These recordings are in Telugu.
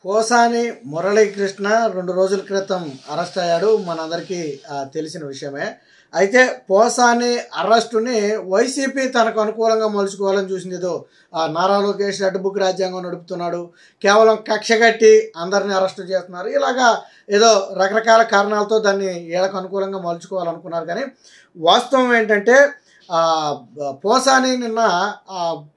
పోసాని మురళీకృష్ణ 2 రోజుల క్రితం అరెస్ట్ అయ్యాడు. మనందరికీ తెలిసిన విషయమే. అయితే పోసాని అరెస్టుని వైసీపీ తనకు అనుకూలంగా మలుచుకోవాలని చూసింది. ఏదో నారా లోకేష్ రెడ్ బుక్ రాజ్యాంగం నడుపుతున్నాడు, కేవలం కక్షగట్టి అందరినీ అరెస్టు చేస్తున్నారు, ఇలాగా ఏదో రకరకాల కారణాలతో దాన్ని వీళ్ళకు అనుకూలంగా మలుచుకోవాలనుకున్నారు. కానీ వాస్తవం ఏంటంటే పోసాని నిన్న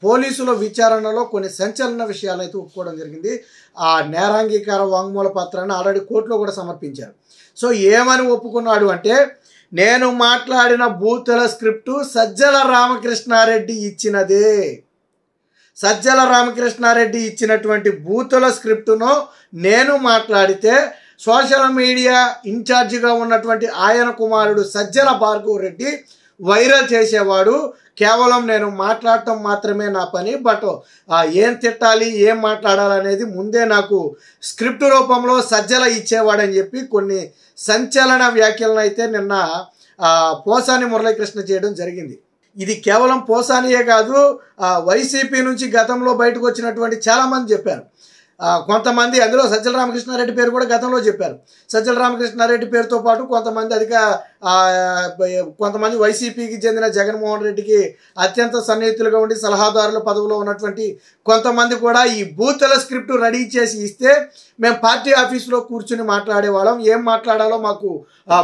పోలీసుల విచారణలో కొన్ని సంచలన విషయాలు అయితే ఒప్పుకోవడం జరిగింది. ఆ నేరాంగీకార వాంగ్మూల పత్రాన్ని ఆల్రెడీ కోర్టులో కూడా సమర్పించారు. సో ఏమని ఒప్పుకున్నాడు అంటే, నేను మాట్లాడిన బూతుల స్క్రిప్టు సజ్జల రామకృష్ణారెడ్డి ఇచ్చినదే. సజ్జల రామకృష్ణారెడ్డి ఇచ్చినటువంటి బూతుల స్క్రిప్టును నేను మాట్లాడితే సోషల్ మీడియా ఇన్ఛార్జిగా ఉన్నటువంటి ఆయన కుమారుడు సజ్జల భార్గవ్ రెడ్డి వైరల్ చేసేవాడు. కేవలం నేను మాట్లాడటం మాత్రమే నా పని, బట్ ఏం తిట్టాలి ఏం మాట్లాడాలి అనేది ముందే నాకు స్క్రిప్ట్ రూపంలో సజ్జల ఇచ్చేవాడని చెప్పి కొన్ని సంచలన వ్యాఖ్యలను అయితే నిన్న పోసాని మురళీకృష్ణ చేయడం జరిగింది. ఇది కేవలం పోసానియే కాదు, వైసీపీ నుంచి గతంలో బయటకు వచ్చినటువంటి చాలామంది చెప్పారు. కొంతమంది అందులో సజ్జల రామకృష్ణారెడ్డి పేరు కూడా గతంలో చెప్పారు. సజ్జల రామకృష్ణారెడ్డి పేరుతో పాటు కొంతమంది వైసీపీకి చెందిన జగన్మోహన్ రెడ్డికి అత్యంత సన్నిహితులుగా ఉండి సలహాదారుల పదవిలో ఉన్నటువంటి కొంతమంది కూడా ఈ బూతుల స్క్రిప్ట్ రెడీ చేసి ఇస్తే మేము పార్టీ ఆఫీసులో కూర్చుని మాట్లాడేవాళ్ళం. ఏం మాట్లాడాలో మాకు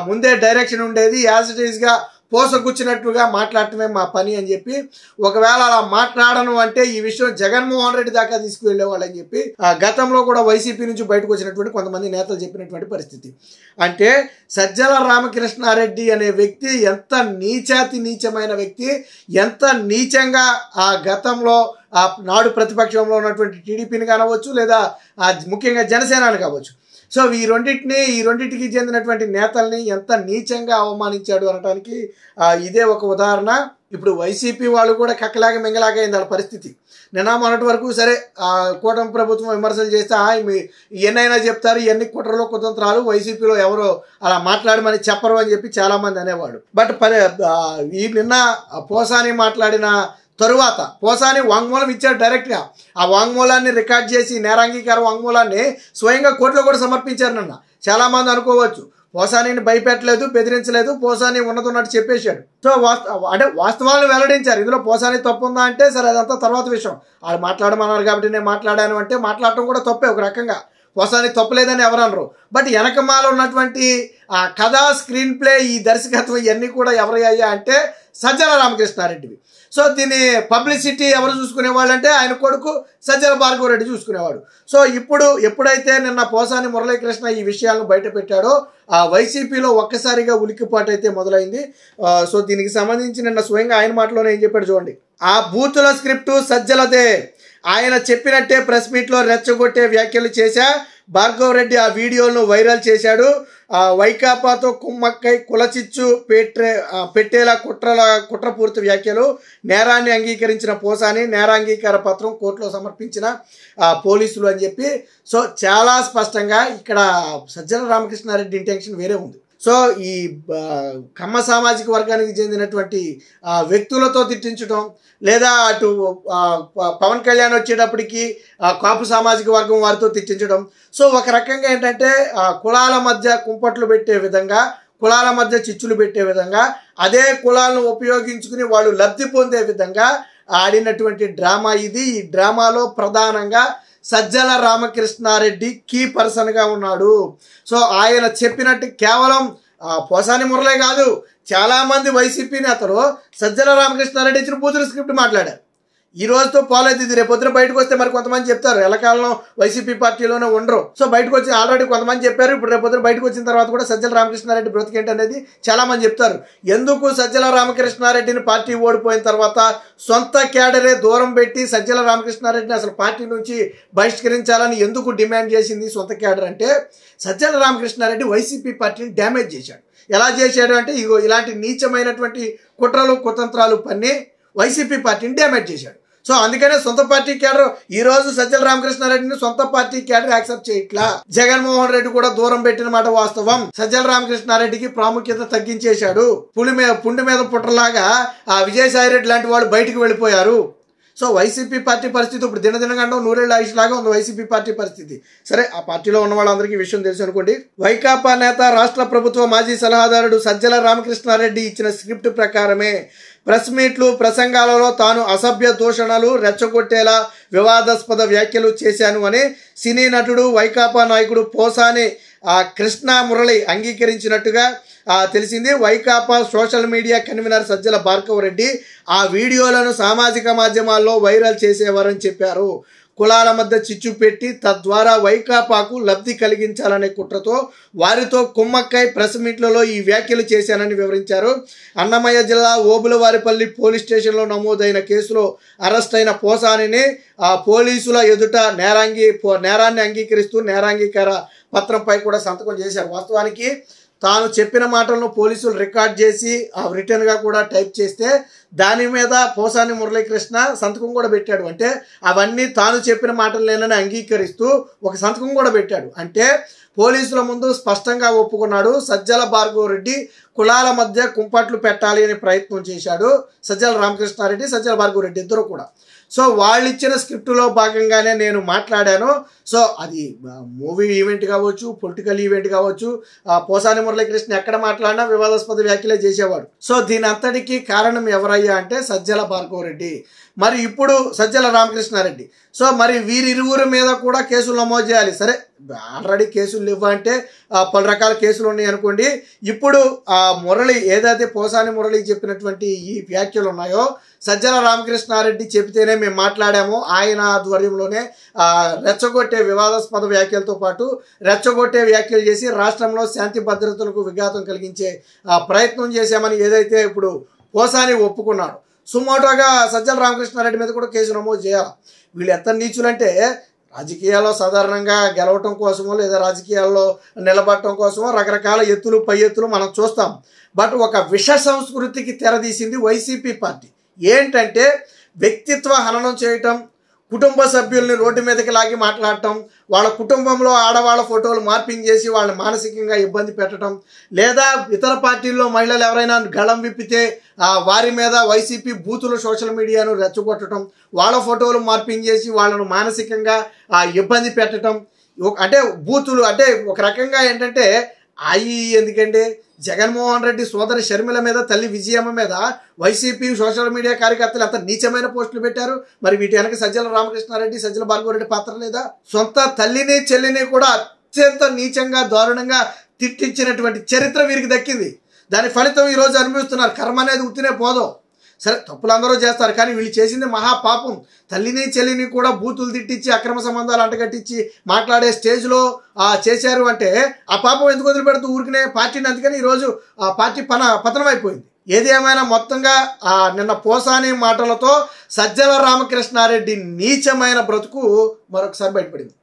ముందే డైరెక్షన్ ఉండేది. యాజ్ ఇట్ ఈస్గా పోసగుచ్చినట్టుగా మాట్లాడటమే మా పని అని చెప్పి, ఒకవేళ అలా మాట్లాడను అంటే ఈ విషయం జగన్మోహన్ రెడ్డి దాకా తీసుకువెళ్ళేవాళ్ళని చెప్పి గతంలో కూడా వైసీపీ నుంచి బయటకు వచ్చినటువంటి కొంతమంది నేతలు చెప్పినటువంటి పరిస్థితి. అంటే సజ్జల రామకృష్ణారెడ్డి అనే వ్యక్తి ఎంత నీచమైన వ్యక్తి, ఎంత నీచంగా గతంలో నాడు ప్రతిపక్షంలో ఉన్నటువంటి టీడీపీని కానవచ్చు, లేదా ముఖ్యంగా జనసేనని కావచ్చు. సో ఈ రెండింటికి చెందినటువంటి నేతల్ని ఎంత నీచంగా అవమానించాడు అనడానికి ఇదే ఒక ఉదాహరణ. ఇప్పుడు వైసీపీ వాళ్ళు కూడా కక్కలాగా మింగలాగా అయింది వాళ్ళ పరిస్థితి. నిన్న మొన్నటి వరకు సరే కూటమి ప్రభుత్వం విమర్శలు చేస్తే ఎన్నైనా చెప్తారు, ఎన్ని కుట్రలో కుతంత్రాలు, వైసీపీలో ఎవరో అలా మాట్లాడమని చెప్పరు అని చెప్పి చాలామంది అనేవాడు. బట్ ఈ నిన్న పోసాని మాట్లాడిన తరువాత పోసాని వాంగ్మూలం ఇచ్చారు డైరెక్ట్గా. ఆ వాంగ్మూలాన్ని రికార్డ్ చేసి నేరాంగీకార వాంగ్మూలాన్ని స్వయంగా కోర్టులో కూడా సమర్పించారు. నిన్న చాలామంది అనుకోవచ్చు పోసానిని భయపెట్టలేదు, బెదిరించలేదు, పోసాని ఉన్నట్టు చెప్పేశాడు. సో వాస్తవాలను వెల్లడించారు. ఇందులో పోసాని తప్పు ఉందా అంటే సరే అదంతా తర్వాత విషయం. వాళ్ళు మాట్లాడమన్నారు కాబట్టి నేను మాట్లాడాను అంటే మాట్లాడటం కూడా తప్పే ఒక రకంగా. పోసాని తప్పులేదని ఎవరన్నారు. బట్ వెనకమాల ఉన్నటువంటి కథ, స్క్రీన్ ప్లే, ఈ దర్శకత్వం ఇవన్నీ కూడా ఎవరయ్యా అంటే సజ్జల రామకృష్ణారెడ్డివి. సో దీన్ని పబ్లిసిటీ ఎవరు చూసుకునేవాళ్ళు అంటే ఆయన కొడుకు సజ్జల భార్గవ్ రెడ్డి చూసుకునేవాడు. సో ఎప్పుడైతే నిన్న పోసాని మురళీకృష్ణ ఈ విషయాలను బయట పెట్టాడో వైసీపీలో ఒక్కసారిగా ఉలిక్కిపాటు అయితే మొదలైంది. సో దీనికి సంబంధించి నిన్న స్వయంగా ఆయన మాటలోనే ఏం చెప్పాడు చూడండి. ఆ బూతుల స్క్రిప్టు సజ్జలదే, ఆయన చెప్పినట్టే ప్రెస్ మీట్లో రెచ్చగొట్టే వ్యాఖ్యలు చేశా. భార్గవ్ రెడ్డి ఆ వీడియోను వైరల్ చేశాడు. వైకాపాతో కుమ్మక్కై కులచిచ్చు పెట్టేలా కుట్రపూర్తి వ్యాఖ్యలు, నేరాన్ని అంగీకరించిన పోసాని, నేరాంగీకార పత్రం కోర్టులో సమర్పించిన పోలీసులు అని చెప్పి. సో చాలా స్పష్టంగా ఇక్కడ సజ్జల రామకృష్ణారెడ్డి ఇంటెన్షన్ వేరే ఉంది. సో ఈ కమ్మ సామాజిక వర్గానికి చెందినటువంటి వ్యక్తులతో తిట్టించడం, లేదా అటు పవన్ కళ్యాణ్ వచ్చేటప్పటికి కాపు సామాజిక వర్గం వారితో తిట్టించడం. సో ఒక రకంగా ఏంటంటే కులాల మధ్య కుంపట్లు పెట్టే విధంగా, కులాల మధ్య చిచ్చులు పెట్టే విధంగా, అదే కులాలను ఉపయోగించుకుని వాళ్ళు లబ్ధి పొందే విధంగా ఆడినటువంటి డ్రామా ఇది. ఈ డ్రామాలో ప్రధానంగా సజ్జల రామకృష్ణారెడ్డి కీ పర్సన్గా ఉన్నాడు. సో ఆయన చెప్పినట్టు కేవలం పోసాని మురళే కాదు, చాలామంది వైసీపీ నేతలు సజ్జల రామకృష్ణారెడ్డి ఇచ్చిన బూతుల స్క్రిప్ట్ మాట్లాడారు. ఈ రోజుతో పోలేదు ఇది. రేపొద్దున బయటకు వస్తే మరి కొంతమంది చెప్తారు ఎల్లకాలంలో వైసీపీ పార్టీలోనే ఉండరు. సో బయటకు వచ్చి ఆల్రెడీ కొంతమంది చెప్పారు. ఇప్పుడు రేపొద్దున బయటకు వచ్చిన తర్వాత కూడా సజ్జల రామకృష్ణారెడ్డి బ్రతికేంటి అనేది చాలామంది చెప్తారు. ఎందుకు సజ్జల రామకృష్ణారెడ్డిని పార్టీ ఓడిపోయిన తర్వాత సొంత క్యాడరే దూరం పెట్టి సజ్జల రామకృష్ణారెడ్డిని అసలు పార్టీ నుంచి బహిష్కరించాలని ఎందుకు డిమాండ్ చేసింది సొంత క్యాడర్ అంటే, సజ్జల రామకృష్ణారెడ్డి వైసీపీ పార్టీని డ్యామేజ్ చేశాడు. ఎలా చేశాడు అంటే ఇలాంటి నీచమైనటువంటి కుట్రలు కుతంత్రాలు పన్ని వైసీపీ పార్టీని డ్యామేజ్ చేశాడు. సో అందుకనే సొంత పార్టీ క్యాడర్ ఈ రోజు సజ్జల రామకృష్ణారెడ్డిని సొంత పార్టీ క్యాడర్ యాక్సెప్ట్ చేయట్లా. జగన్మోహన్ రెడ్డి కూడా దూరం పెట్టిన మాట వాస్తవం. సజ్జల రామకృష్ణారెడ్డికి ప్రాముఖ్యత తగ్గించేశాడు. పుండి మీద పుట్రలాగా విజయసాయి రెడ్డి లాంటి వాళ్ళు బయటకు వెళ్ళిపోయారు. సో వైసీపీ పార్టీ పరిస్థితి ఇప్పుడు దినదినగండం నూరేళ్ల ఆయుష్ లాగా ఉంది వైసీపీ పార్టీ పరిస్థితి. సరే, ఆ పార్టీలో ఉన్న వాళ్ళందరికీ ఈ విషయం తెలుసు అనుకోండి. వైకాపా నేత రాష్ట్ర ప్రభుత్వ మాజీ సలహాదారుడు సజ్జల రామకృష్ణారెడ్డి ఇచ్చిన స్క్రిప్ట్ ప్రకారమే ప్రెస్ మీట్లు, ప్రసంగాలలో తాను అసభ్య దూషణలు, రెచ్చగొట్టేలా వివాదాస్పద వ్యాఖ్యలు చేశాను అని సినీ నటుడు వైకాపా నాయకుడు పోసాని కృష్ణ మురళి అంగీకరించినట్టుగా తెలిసింది. Vaikapa social media convener Sajjala Bhargava Reddy ఆ వీడియోలను సామాజిక మాధ్యమాల్లో వైరల్ చేసేవారని చెప్పారు. కులాల మధ్య చిచ్చు పెట్టి తద్వారా వైకాపాకు లబ్ధి కలిగించాలనే కుట్రతో వారితో కుమ్మక్కై ప్రెస్ మీట్లలో ఈ వ్యాఖ్యలు చేశానని వివరించారు. అన్నమయ్య జిల్లా ఓబులవారిపల్లి పోలీస్ స్టేషన్లో నమోదైన కేసులో అరెస్ట్ అయిన పోసానిని పోలీసుల ఎదుట నేరాన్ని అంగీకరిస్తూ నేరాంగీకార పత్రంపై కూడా సంతకం చేశారు. వాస్తవానికి తాను చెప్పిన మాటలను పోలీసులు రికార్డ్ చేసి రిటర్న్గా కూడా టైప్ చేస్తే దాని మీద పోసాని మురళీకృష్ణ సంతకం కూడా పెట్టాడు. అంటే అవన్నీ తాను చెప్పిన మాటలేనని అంగీకరిస్తూ ఒక సంతకం కూడా పెట్టాడు. అంటే పోలీసుల ముందు స్పష్టంగా ఒప్పుకున్నాడు. సజ్జల భార్గవ రెడ్డి కులాల మధ్య కుంపట్లు పెట్టాలి అనే ప్రయత్నం చేశాడు సజ్జల రామకృష్ణారెడ్డి, సజ్జల భార్గవ రెడ్డి ఇద్దరు కూడా. సో వాళ్ళు ఇచ్చిన స్క్రిప్టులో భాగంగానే నేను మాట్లాడాను. సో అది మూవీ ఈవెంట్ కావచ్చు, పొలిటికల్ ఈవెంట్ కావచ్చు, పోసాని మురళీకృష్ణ ఎక్కడ మాట్లాడినా వివాదాస్పద వ్యాఖ్యలే చేసేవాడు. సో దీని అంతటికీ కారణం ఎవరయ్యా అంటే సజ్జల భార్గవ రెడ్డి, మరి ఇప్పుడు సజ్జల రామకృష్ణారెడ్డి. సో మరి వీరిరువురి మీద కూడా కేసులు నమోదు చేయాలి. సరే, ఆల్రెడీ కేసులు ఇవ్వంటే పలు రకాల కేసులు ఉన్నాయి అనుకోండి. ఇప్పుడు మురళి ఏదైతే పోసాని మురళి చెప్పినటువంటి ఈ వ్యాఖ్యలు ఉన్నాయో సజ్జల రామకృష్ణారెడ్డి చెబితేనే మేము మాట్లాడాము, ఆయన ఆధ్వర్యంలోనే రెచ్చగొట్టే వివాదాస్పద వ్యాఖ్యలతో పాటు రెచ్చగొట్టే వ్యాఖ్యలు చేసి రాష్ట్రంలో శాంతి భద్రతలకు విఘాతం కలిగించే ప్రయత్నం చేశామని ఏదైతే ఇప్పుడు పోసాని ఒప్పుకున్నాడు, సుమోటోగా సజ్జల రామకృష్ణారెడ్డి మీద కూడా కేసు నమోదు చేయాలి. వీళ్ళు ఎంత నీచులంటే రాజకీయాల్లో సాధారణంగా గెలవటం కోసమో లేదా రాజకీయాల్లో నిలబడటం కోసమో రకరకాల ఎత్తులు పై ఎత్తులు మనం చూస్తాం. బట్ ఒక విష సంస్కృతికి తెరదీసింది వైసీపీ పార్టీ. ఏంటంటే వ్యక్తిత్వ హననం చేయటం, కుటుంబ సభ్యుల్ని రోడ్డు మీదకి లాగి మాట్లాడటం, వాళ్ళ కుటుంబంలో ఆడవాళ్ళ ఫోటోలు మార్పింగ్ చేసి వాళ్ళని మానసికంగా ఇబ్బంది పెట్టడం, లేదా ఇతర పార్టీల్లో మహిళలు ఎవరైనా గళం విప్పితే వారి మీద వైసీపీ బూతులు సోషల్ మీడియాను రెచ్చగొట్టడం, వాళ్ళ ఫోటోలు మార్పింగ్ చేసి వాళ్ళను మానసికంగా ఇబ్బంది పెట్టడం. అంటే బూతులు అంటే ఒక రకంగా ఏంటంటే ఎందుకంటే జగన్మోహన్ రెడ్డి సోదరి షర్మిల మీద, తల్లి విజయమ్మ మీద వైసీపీ సోషల్ మీడియా కార్యకర్తలు ఎంత నీచమైన పోస్టులు పెట్టారు. మరి వీటి వెనక సజ్జల రామకృష్ణారెడ్డి, సజ్జల భార్గవ రెడ్డి పాత్ర లేదా? సొంత తల్లిని చెల్లిని కూడా అత్యంత నీచంగా దారుణంగా తిట్టించినటువంటి చరిత్ర వీరికి దక్కింది. దాని ఫలితం ఈరోజు అనుభవిస్తున్నారు. కర్మ అనేది ఉత్తినే పోదాం. సరే, తప్పులు అందరూ చేస్తారు, కానీ వీళ్ళు చేసింది మహాపాపం. తల్లిని చెల్లిని కూడా బూతులు తిట్టించి అక్రమ సంబంధాలు అంటగట్టించి మాట్లాడే స్టేజ్లో చేశారు అంటే ఆ పాపం ఎందుకు వదిలిపెడుతూ ఊరికినే పార్టీని? అందుకని ఈరోజు ఆ పార్టీ పతనం అయిపోయింది. ఏది ఏమైనా మొత్తంగా నిన్న పోసాని మాటలతో సజ్జల రామకృష్ణారెడ్డి నీచమైన బ్రతుకు మరొకసారి బయటపడింది.